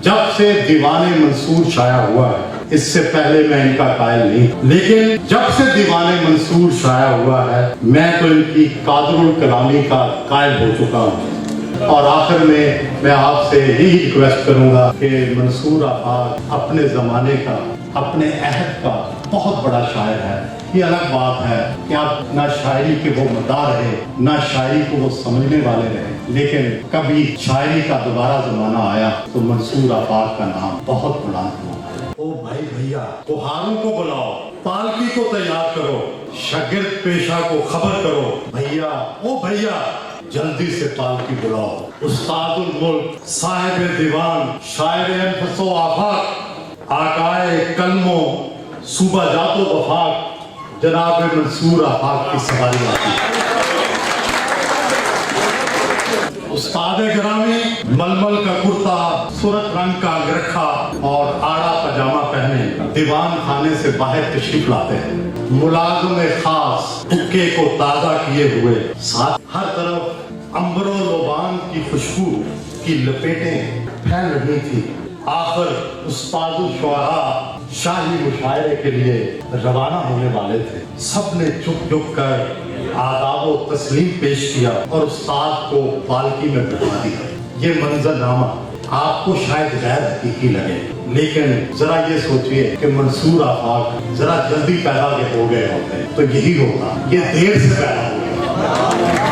जब से दीवाने मंसूर शाया हुआ है, इससे पहले मैं इनका कायल नहीं, लेकिन जब से दीवाने मंसूर शाया हुआ है मैं तो इनकी कादरुल कलामी का कायल हो चुका हूँ। और आखिर में मैं आपसे यही रिक्वेस्ट करूंगा कि मंसूर आफाक अपने ज़माने का, अपने अहद का बहुत बड़ा शायर है। ये अलग बात है कि आप ना शायरी के वो मदार रहे, ना शायरी को वो समझने वाले रहे, लेकिन कभी शायरी का दोबारा ज़माना आया तो मंसूर आफाक का नाम बहुत बुलंद हुआ। ओ भाई भैया, कुहारों को बुलाओ, पालकी को तैयार करो, शागिर्द पेशा को खबर करो। भैया, ओ भैया, जल्दी से पालकी बुलाओ। उस्तादुल मुल्क, साहिब दीवान, शायर अनफसो आफाक, आकाए कलमो, सूबा जातो वफाक, जनाब मंसूर आफाक की सवारी आती है। उस्ताद गिरामी मलमल का कुर्ता, सुरख रंग का अंगरखा और आड़ा पजामा पहने दीवान खाने से बाहर तशरीफ लाते हैं। मुलाजिम खास हुक्के को ताजा किए हुए, साथ हर तरफ अंबरो लोबान की खुशबू की लपेटें फैल रही थी। आखिर उस्तादुल शुअरा शाही मुशायरे के लिए रवाना होने वाले थे। सबने चुप चुप कर आदाब व तस्लीम पेश किया और उस्ताद को पालकी में बिठा दिया। ये मंजरनामा आपको शायद गैर हकीकी लगे, लेकिन जरा ये सोचिए कि मंसूर आफाक जरा जल्दी पैदा के हो गए होते तो यही होता। ये देर से पैदा हो गए।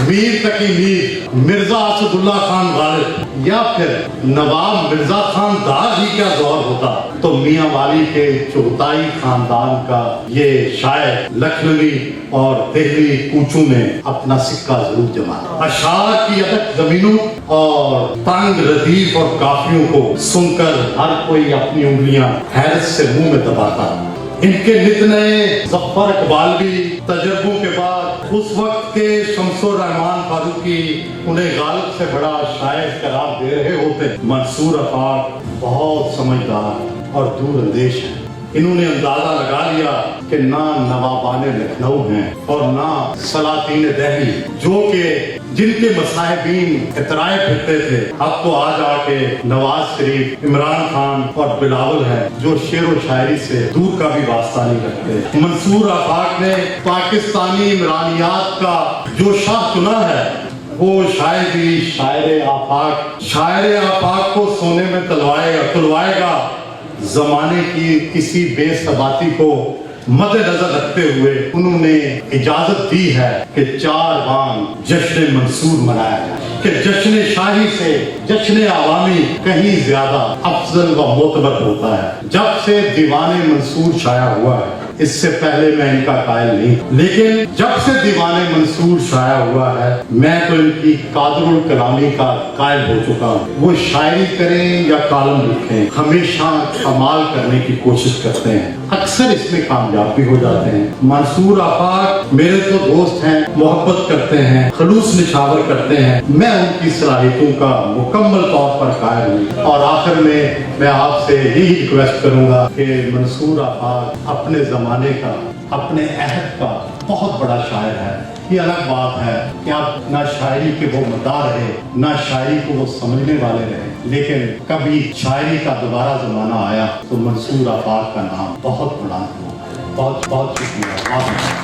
मीर तकी मीर, मिर्जा असदुल्ला खान गालिब या फिर नवाब मिर्जा खान दार ही क्या दौर होता तो मियां वाली के चुगताई खानदान का ये शायर लखनवी और दिल्ली कूचों में अपना सिक्का जरूर जमा। अशार की अदक जमीनों और तंग रदीफ और काफियों को सुनकर हर कोई अपनी उंगलियां हैरत से मुंह में दबाता। इनके नित नए जफर इकबालवी तजर्बों के बाद उस वक्त के शमसुर रहमान फारूकी उन्हें गालिब से बड़ा शायर करार दे रहे होते। मंसूर आफाक बहुत समझदार और दूरअंदेश है। इन्होंने अंदाजा लगा लिया कि ना नवाबाने लखनऊ हैं और ना सलातीन दिल्ली, जो कि जिनके मसाहिबीन इतराए फिरते थे, अब तो आज आके नवाज शरीफ, इमरान खान और बिलावल है जो शेर व शायरी से दूर का भी वास्ता नहीं रखते। मंसूर आफाक ने पाकिस्तानी इमरानियात का जो शाह चुना है वो शायद ही शायर आफाक को सोने में तुलवाएगा। जमाने की किसी बेसबाती को मद्देनजर रखते हुए उन्होंने इजाजत दी है कि 4 बांग जश्न मंसूर मनाया जाए, कि जश्न शाही से जश्न आवामी कहीं ज्यादा अफजल व मोतबर होता है। जब से दीवाने मंसूर शाया हुआ है, इससे पहले मैं इनका कायल नहीं, लेकिन जब से दीवाने मंसूर शाया हुआ है मैं तो इनकी कादरुल कलामी का कायल हो चुका हूँ। वो शायरी करें या कालम लिखें, हमेशा कमाल करने की कोशिश करते हैं, अक्सर इसमें कामयाब भी हो जाते हैं। मंसूर आफाक मेरे तो दोस्त हैं, मोहब्बत करते हैं, खलूस निछावर करते हैं। मैं उनकी सलाहियतों का मुकम्मल तौर पर कायल हूँ। और आखिर में मैं आपसे यही रिक्वेस्ट करूंगा कि मंसूर आफाक अपने ज़माने का, अपने अहद का बहुत बड़ा शायर है। ये अलग बात है कि आप ना शायरी के वो मदार रहे, ना शायरी को वो समझने वाले रहे, लेकिन कभी शायरी का दोबारा ज़माना आया तो मंसूर आफाक का नाम बहुत बुलंद हुआ। बहुत बहुत शुक्रिया।